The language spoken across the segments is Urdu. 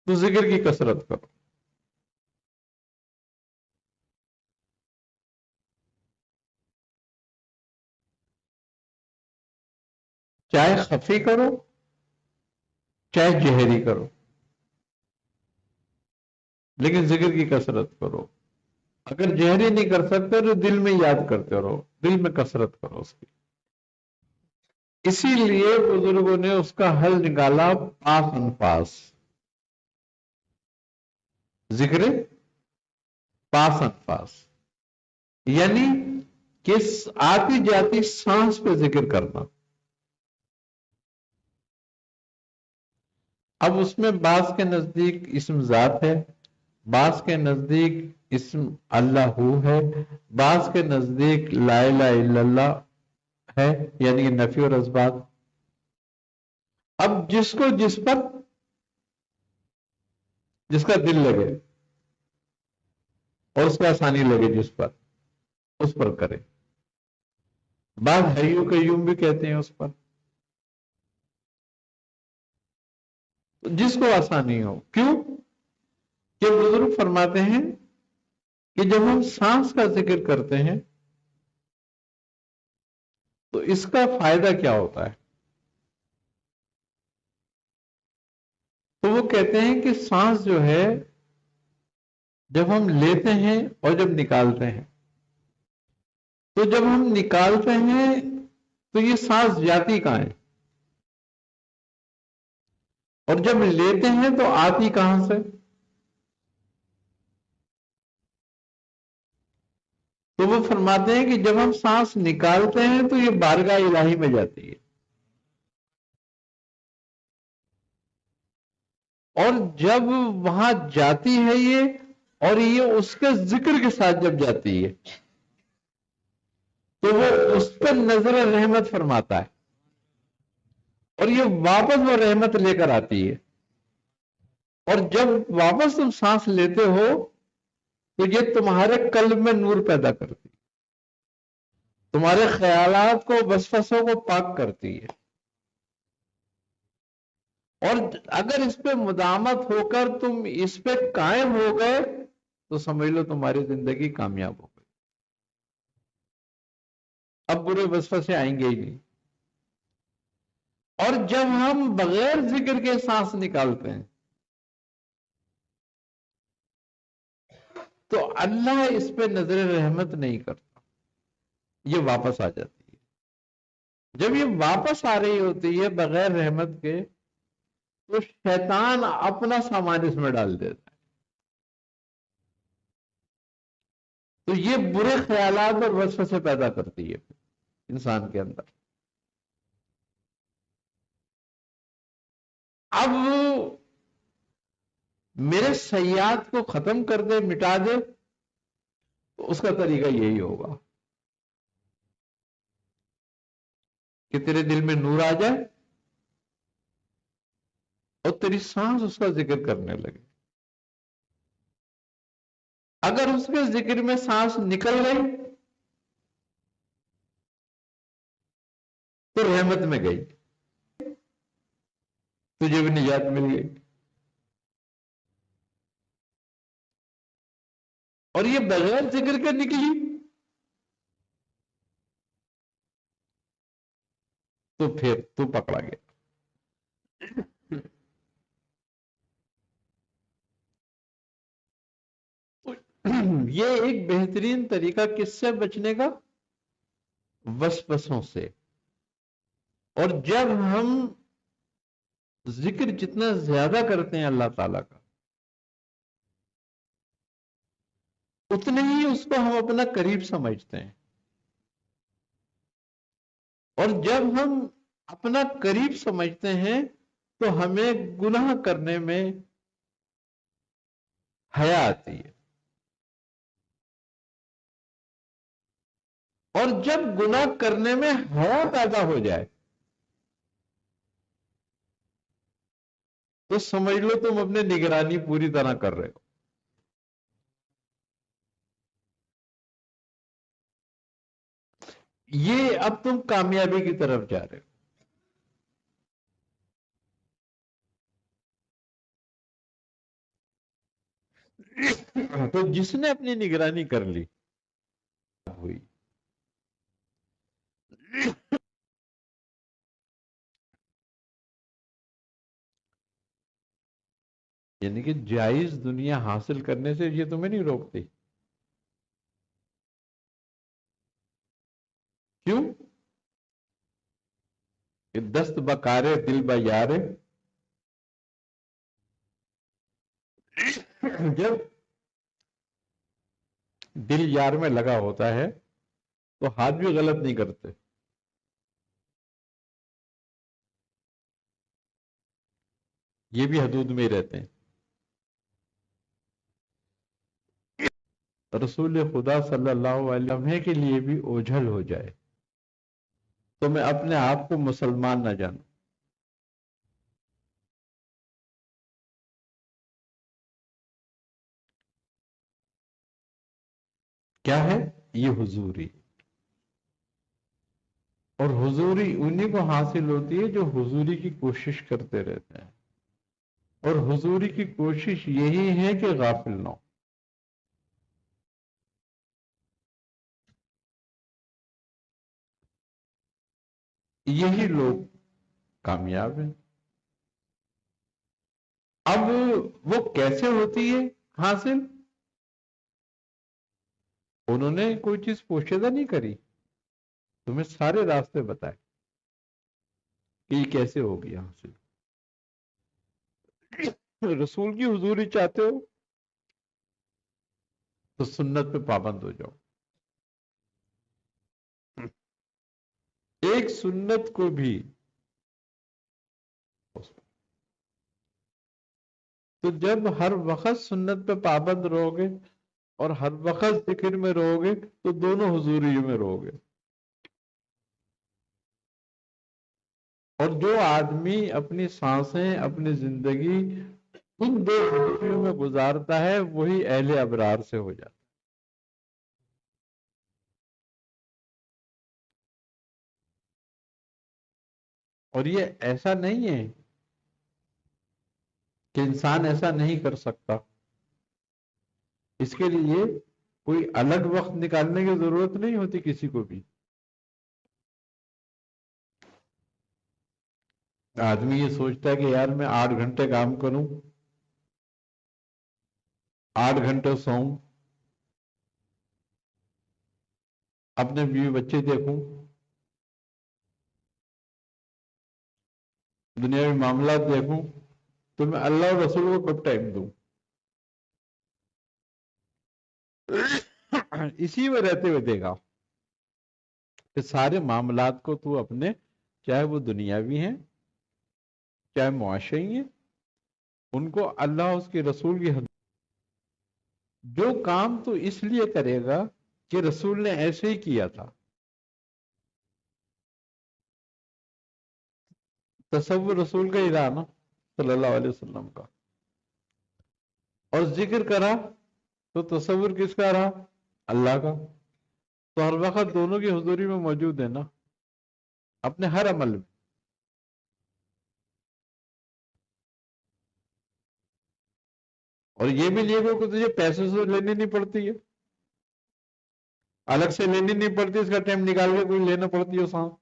تو ذکر کی کثرت کرو. چاہے خفی کرو چاہے جہری کرو، لیکن ذکر کی کثرت کرو. اگر جہری نہیں کر سکتے تو دل میں یاد کرتے رہو، دل میں کثرت کرو اس کی. اسی لیے بزرگوں نے اس کا حل نکالا، پاس انفاس. ذکر پاس انفاس یعنی کہ آتی جاتی سانس پہ ذکر کرنا. اب اس میں بعض کے نزدیک اسم ذات ہے، بعض کے نزدیک اسم اللہ ہے، بعض کے نزدیک لا الہ الا اللہ ہے، یعنی کہ نفی اور اثبات. اب جس کو جس پر جس کا دل لگے اور اس کو آسانی لگے جس پر، اس پر کرے. بعض حیوں کے یوم بھی کہتے ہیں اس پر، جس کو آسانی ہو. کیوں کہ بزرگ فرماتے ہیں کہ جب ہم سانس کا ذکر کرتے ہیں تو اس کا فائدہ کیا ہوتا ہے؟ تو وہ کہتے ہیں کہ سانس جو ہے جب ہم لیتے ہیں اور جب نکالتے ہیں، تو جب ہم نکالتے ہیں تو یہ سانس جاتی کہاں ہے، اور جب لیتے ہیں تو آتی کہاں سے؟ تو وہ فرماتے ہیں کہ جب ہم سانس نکالتے ہیں تو یہ بارگاہ الہی میں جاتی ہے، اور جب وہاں جاتی ہے یہ، اور یہ اس کے ذکر کے ساتھ جب جاتی ہے تو وہ اس پر نظر رحمت فرماتا ہے، اور یہ واپس وہ رحمت لے کر آتی ہے. اور جب واپس تم سانس لیتے ہو تو یہ تمہارے قلب میں نور پیدا کرتی ہے، تمہارے خیالات کو وسوسوں کو پاک کرتی ہے. اور اگر اس پہ مدامت ہو کر تم اس پہ قائم ہو گئے تو سمجھ لو تمہاری زندگی کامیاب ہو گئی. اب برے وسوسے آئیں گے ہی نہیں. اور جب ہم بغیر ذکر کے سانس نکالتے ہیں تو اللہ اس پہ نظر رحمت نہیں کرتا، یہ واپس آ جاتی ہے. جب یہ واپس آ رہی ہوتی ہے بغیر رحمت کے تو شیطان اپنا سامان اس میں ڈال دیتا ہے. تو یہ برے خیالات اور وسوسے پیدا کرتی ہے انسان کے اندر. اب میرے سیئات کو ختم کر دے، مٹا دے، تو اس کا طریقہ یہی ہوگا کہ تیرے دل میں نور آ جائے اور تیری سانس اس کا ذکر کرنے لگے. اگر اس کے ذکر میں سانس نکل گئی تو رحمت میں گئی، تجھے بھی نجات مل گئی. اور یہ بغیر ذکر کے نکلی تو پھر تو پکڑا گیا. یہ ایک بہترین طریقہ کس سے بچنے کا؟ وسوسوں سے. اور جب ہم ذکر جتنا زیادہ کرتے ہیں اللہ تعالیٰ کا، اتنے ہی اس کو ہم اپنا قریب سمجھتے ہیں. اور جب ہم اپنا قریب سمجھتے ہیں تو ہمیں گناہ کرنے میں حیا آتی ہے. اور جب گناہ کرنے میں حیا پیدا ہو جائے تو سمجھ لو تم اپنے نگرانی پوری طرح کر رہے ہو. یہ اب تم کامیابی کی طرف جا رہے ہو. تو جس نے اپنی نگرانی کر لی ہوئی، یعنی کہ جائز دنیا حاصل کرنے سے یہ تمہیں نہیں روکتی. کیوں؟ کہ دست بکارے دل بیارے، جب دل یار میں لگا ہوتا ہے تو ہاتھ بھی غلط نہیں کرتے. یہ بھی حدود میں ہی رہتے ہیں. رسول خدا صلی اللہ علیہ وسلم کے لیے بھی اوجھل ہو جائے تو میں اپنے آپ کو مسلمان نہ جانوں. کیا ہے یہ؟ حضوری. اور حضوری انہی کو حاصل ہوتی ہے جو حضوری کی کوشش کرتے رہتے ہیں. اور حضوری کی کوشش یہی ہے کہ غافل نہ ہو. یہی لوگ کامیاب ہیں. اب وہ کیسے ہوتی ہے حاصل؟ انہوں نے کوئی چیز پوشیدہ نہیں کری، تمہیں سارے راستے بتائے کہ یہ کیسے ہوگی حاصل. رسول کی حضوری چاہتے ہو تو سنت پہ پابند ہو جاؤ. ایک سنت کو بھی تو جب ہر وقت سنت پہ پابند رہو گے اور ہر وقت ذکر میں رہو گے تو دونوں حضوری میں رہو گے. اور جو آدمی اپنی سانسیں اپنی زندگی ان دو حضوریوں میں گزارتا ہے وہی اہل ابرار سے ہو جاتا ہے. اور یہ ایسا نہیں ہے کہ انسان ایسا نہیں کر سکتا. اس کے لیے کوئی الگ وقت نکالنے کی ضرورت نہیں ہوتی کسی کو بھی. آدمی یہ سوچتا ہے کہ یار میں 8 گھنٹے کام کروں، 8 گھنٹے سوؤں، اپنے بیوی بچے دیکھوں، دنیاوی معاملات دیکھوں، تو میں اللہ اور رسول کو کب ٹائم دوں؟ اسی میں رہتے ہوئے دیکھا کہ سارے معاملات کو تو اپنے، چاہے وہ دنیاوی ہیں چاہے معاشی ہیں، ان کو اللہ اس کے رسول کی حد. جو کام تو اس لیے کرے گا کہ رسول نے ایسے ہی کیا تھا. تصور رسول کا ہی رہا نا صلی اللہ علیہ وسلم کا. اور ذکر کرا تو تصور کس کا رہا؟ اللہ کا. تو ہر وقت دونوں کی حضوری میں موجود ہے نا اپنے ہر عمل میں. اور یہ بھی لیے گا کہ تجھے پیسے سے لینی نہیں پڑتی ہے، الگ سے لینی نہیں پڑتی، اس کا ٹائم نکال کے کوئی لینا پڑتی ہے سانس.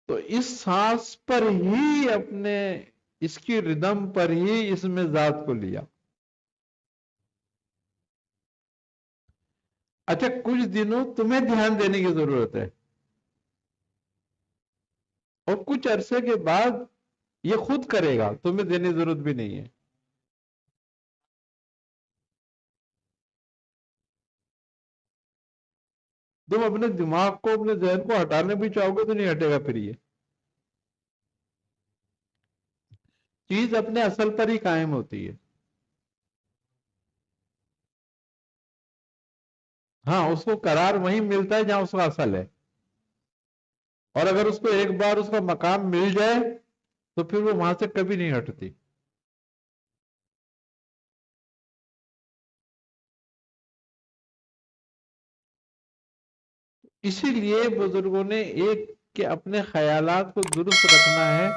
تو اس سانس پر ہی اپنے، اس کی ردم پر ہی اس میں ذات کو لیا. اچھا کچھ دنوں تمہیں دھیان دینے کی ضرورت ہے اور کچھ عرصے کے بعد یہ خود کرے گا، تمہیں دینے کی ضرورت بھی نہیں ہے. تم اپنے دماغ کو اپنے ذہن کو ہٹانے بھی چاہو گے تو نہیں ہٹے گا. پھر یہ چیز اپنے اصل پر ہی قائم ہوتی ہے. ہاں اس کو قرار وہیں ملتا ہے جہاں اس کا اصل ہے. اور اگر اس کو ایک بار اس کا مقام مل جائے تو پھر وہ وہاں سے کبھی نہیں ہٹتی. اسی لیے بزرگوں نے ایک کہ اپنے خیالات کو درست رکھنا ہے